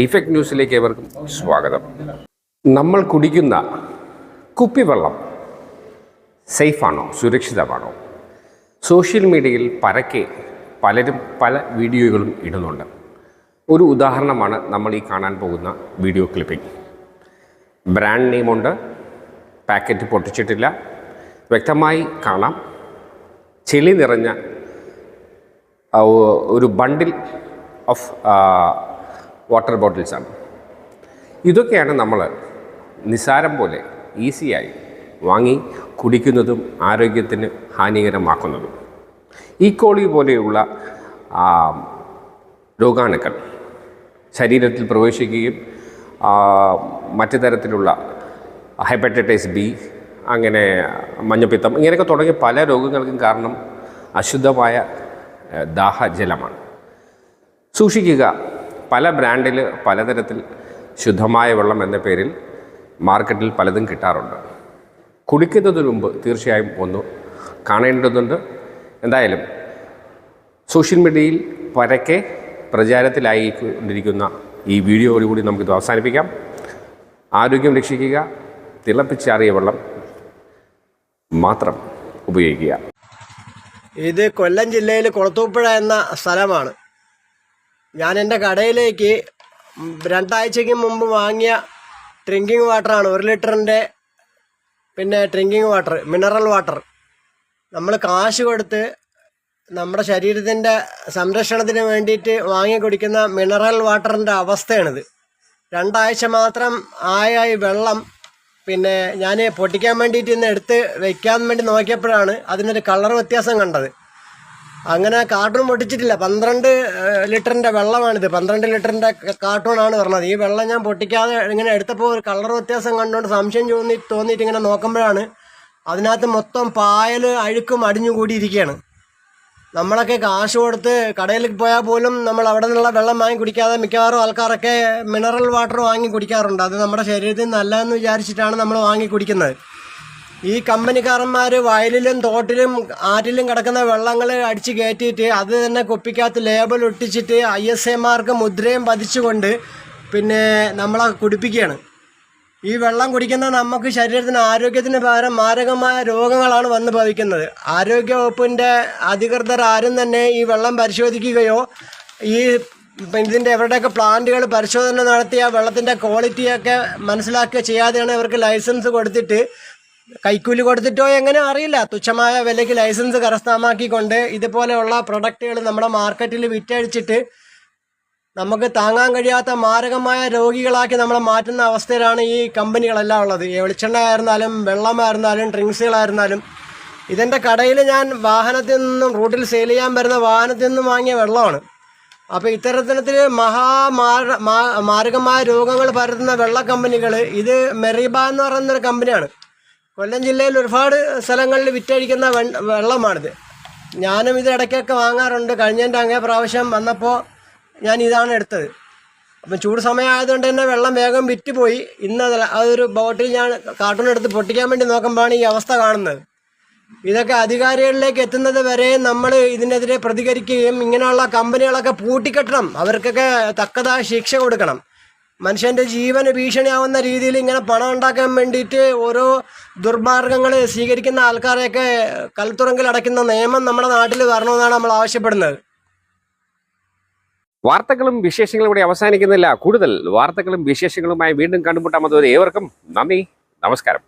Effect ന്യൂസിലേക്ക് ഏവർക്കും സ്വാഗതം. നമ്മൾ കുടിക്കുന്ന കുപ്പിവെള്ളം സേഫാണോ, സുരക്ഷിതമാണോ? സോഷ്യൽ മീഡിയയിൽ പരക്കെ പലരും പല വീഡിയോകളും ഇടുന്നുണ്ട്. ഒരു ഉദാഹരണമാണ് നമ്മൾ ഈ കാണാൻ പോകുന്ന വീഡിയോ ക്ലിപ്പിംഗ്. ബ്രാൻഡ് നെയിമുണ്ട്, പാക്കറ്റ് പൊട്ടിച്ചിട്ടില്ല, വ്യക്തമായി കാണാം. ചെളി നിറഞ്ഞ ഒരു ബണ്ടിൽ ഓഫ് വാട്ടർ ബോട്ടിൽസാണ്. ഇതൊക്കെയാണ് നമ്മൾ നിസ്സാരം പോലെ ഈസിയായി വാങ്ങി കുടിക്കുന്നതും ആരോഗ്യത്തിന് ഹാനികരമാക്കുന്നതും. ഈക്കോളി പോലെയുള്ള രോഗാണുക്കൾ ശരീരത്തിൽ പ്രവേശിക്കുകയും മറ്റു തരത്തിലുള്ള ഹെപ്പറ്റൈറ്റിസ് ബി, അങ്ങനെ മഞ്ഞപ്പിത്തം, ഇങ്ങനെയൊക്കെ തുടങ്ങിയ പല രോഗങ്ങൾക്കും കാരണം അശുദ്ധമായ ദാഹജലമാണ്. സൂക്ഷിക്കുക. പല ബ്രാൻഡിൽ പലതരത്തിൽ ശുദ്ധമായ വെള്ളം എന്ന പേരിൽ മാർക്കറ്റിൽ പലതും കിട്ടാറുണ്ട്. കുടിക്കുന്നതിന് മുമ്പ് തീർച്ചയായും ഒന്ന് കാണേണ്ടതുണ്ട്. എന്തായാലും സോഷ്യൽ മീഡിയയിൽ പരക്കെ പ്രചാരത്തിലായിക്കൊണ്ടിരിക്കുന്ന ഈ വീഡിയോയോടുകൂടി നമുക്കിത് അവസാനിപ്പിക്കാം. ആരോഗ്യം രക്ഷിക്കുക. തിളപ്പിച്ചാറിയ വെള്ളം മാത്രം ഉപയോഗിക്കുക. ഇത് കൊല്ലം ജില്ലയിൽ കുളത്തൂപ്പുഴ എന്ന സ്ഥലമാണ്. ഞാൻ എൻ്റെ കടയിലേക്ക് 2 ആഴ്ചയ്ക്ക് മുമ്പ് വാങ്ങിയ ഡ്രിങ്കിങ് വാട്ടറാണ്. 1 ലിറ്ററിൻ്റെ ഡ്രിങ്കിങ് വാട്ടർ, മിനറൽ വാട്ടർ. നമ്മൾ കാശ് കൊടുത്ത് നമ്മുടെ ശരീരത്തിൻ്റെ സംരക്ഷണത്തിന് വേണ്ടിയിട്ട് വാങ്ങി കുടിക്കുന്ന മിനറൽ വാട്ടറിൻ്റെ അവസ്ഥയാണിത്. 2 ആഴ്ച മാത്രം ആയ ഈ വെള്ളം ഞാൻ പൊട്ടിക്കാൻ വേണ്ടിയിട്ട് ഇന്ന് എടുത്ത് വയ്ക്കാൻ വേണ്ടി നോക്കിയപ്പോഴാണ് അതിനൊരു കളർ വ്യത്യാസം കണ്ടത്. അങ്ങനെ കാർട്ടൂൺ പൊട്ടിച്ചിട്ടില്ല. 12 ലിറ്ററിൻ്റെ വെള്ളമാണിത്. 12 ലിറ്ററിൻ്റെ കാർട്ടൂണാണ് പറഞ്ഞത്. ഈ വെള്ളം ഞാൻ പൊട്ടിക്കാതെ ഇങ്ങനെ എടുത്തപ്പോൾ ഒരു കളർ വ്യത്യാസം കണ്ടുകൊണ്ട് സംശയം തോന്നിയിട്ട് ഇങ്ങനെ നോക്കുമ്പോഴാണ് അതിനകത്ത് മൊത്തം പായൽ അഴുക്കും അടിഞ്ഞുകൂടിയിരിക്കുകയാണ്. നമ്മളൊക്കെ കാശ് കൊടുത്ത് കടയിലേക്ക് പോയാൽ പോലും നമ്മൾ അവിടെ നിന്നുള്ള വെള്ളം വാങ്ങി കുടിക്കാതെ മിക്കവാറും ആൾക്കാരൊക്കെ മിനറൽ വാട്ടർ വാങ്ങി കുടിക്കാറുണ്ട്. അത് നമ്മുടെ ശരീരത്തിന് നല്ലതെന്ന് വിചാരിച്ചിട്ടാണ് നമ്മൾ വാങ്ങി കുടിക്കുന്നത്. ഈ കമ്പനിക്കാരന്മാർ വയലിലും തോട്ടിലും ആറ്റിലും കിടക്കുന്ന വെള്ളങ്ങൾ അടിച്ച് കയറ്റിയിട്ട് അത് തന്നെ കുപ്പിക്കകത്ത് ലേബൽ ഒട്ടിച്ചിട്ട് ISI മാർക്ക് മുദ്രയും പതിച്ചുകൊണ്ട് നമ്മളെ കുടിപ്പിക്കുകയാണ്. ഈ വെള്ളം കുടിക്കുന്ന നമുക്ക് ശരീരത്തിന് ആരോഗ്യത്തിന് പകരം മാരകമായ രോഗങ്ങളാണ് വന്ന് ഭവിക്കുന്നത്. ആരോഗ്യവകുപ്പിൻ്റെ അധികൃതർ ആരും തന്നെ ഈ വെള്ളം പരിശോധിക്കുകയോ ഈ ഇതിൻ്റെ എവരുടെയൊക്കെ പ്ലാന്റുകൾ പരിശോധന നടത്തി ആ വെള്ളത്തിൻ്റെ ക്വാളിറ്റിയൊക്കെ മനസ്സിലാക്കുക ചെയ്യാതെയാണ് ഇവർക്ക് ലൈസൻസ് കൊടുത്തിട്ട്, കൈക്കൂലി കൊടുത്തിട്ടോ എങ്ങനെ അറിയില്ല, തുച്ഛമായ വിലയ്ക്ക് ലൈസൻസ് കരസ്ഥമാക്കിക്കൊണ്ട് ഇതുപോലെയുള്ള പ്രൊഡക്റ്റുകൾ നമ്മുടെ മാർക്കറ്റിൽ വിറ്റഴിച്ചിട്ട് നമുക്ക് താങ്ങാൻ കഴിയാത്ത മാരകമായ രോഗികളാക്കി നമ്മളെ മാറ്റുന്ന അവസ്ഥയിലാണ് ഈ കമ്പനികളെല്ലാം ഉള്ളത്. വെളിച്ചെണ്ണ ആയിരുന്നാലും വെള്ളമായിരുന്നാലും ഡ്രിങ്ക്സുകളായിരുന്നാലും. ഇതെൻ്റെ കടയിൽ ഞാൻ വാഹനത്തിൽ നിന്നും റൂട്ടിൽ സെയിൽ ചെയ്യാൻ വരുന്ന വാഹനത്തിൽ നിന്നും വാങ്ങിയ വെള്ളമാണ്. അപ്പോൾ ഇത്തരത്തിൽ മാരകമായ രോഗങ്ങൾ പരത്തുന്ന വെള്ള കമ്പനികൾ, ഇത് മെറിബ എന്ന് പറയുന്നൊരു കമ്പനിയാണ്. കൊല്ലം ജില്ലയിൽ ഒരുപാട് സ്ഥലങ്ങളിൽ വിറ്റഴിക്കുന്ന വെള്ളമാണിത്. ഞാനും ഇത് ഇടയ്ക്കൊക്കെ വാങ്ങാറുണ്ട്. കഴിഞ്ഞതിൻ്റെ അങ്ങേ പ്രാവശ്യം വന്നപ്പോൾ ഞാൻ ഇതാണ് എടുത്തത്. അപ്പം ചൂട് സമയമായതുകൊണ്ട് തന്നെ വെള്ളം വേഗം വിറ്റുപോയി. ഇന്ന് അതൊരു ബോട്ടിൽ ഞാൻ കാർട്ടൂൺ എടുത്ത് പൊട്ടിക്കാൻ വേണ്ടി നോക്കുമ്പോഴാണ് ഈ അവസ്ഥ കാണുന്നത്. ഇതൊക്കെ അധികാരികളിലേക്ക് എത്തുന്നത് വരെ നമ്മൾ ഇതിനെതിരെ പ്രതികരിക്കുകയും ഇങ്ങനെയുള്ള കമ്പനികളൊക്കെ പൂട്ടിക്കെട്ടണം, അവർക്കൊക്കെ തക്കതായ ശിക്ഷ കൊടുക്കണം. മനുഷ്യൻ്റെ ജീവന് ഭീഷണിയാവുന്ന രീതിയിൽ ഇങ്ങനെ പണം ഉണ്ടാക്കാൻ വേണ്ടിയിട്ട് ഓരോ ദുർമാർഗങ്ങൾ സ്വീകരിക്കുന്ന ആൾക്കാരെയൊക്കെ കൽത്തുറങ്കിൽ അടയ്ക്കുന്ന നിയമം നമ്മുടെ നാട്ടിൽ വരണമെന്നാണ് നമ്മൾ ആവശ്യപ്പെടുന്നത്. വാർത്തകളും വിശേഷങ്ങളും ഇവിടെ അവസാനിക്കുന്നില്ല. കൂടുതൽ വാർത്തകളും വിശേഷങ്ങളുമായി വീണ്ടും കണ്ടുമുട്ടാം. അതുവരെ ഏവർക്കും നന്ദി, നമസ്കാരം.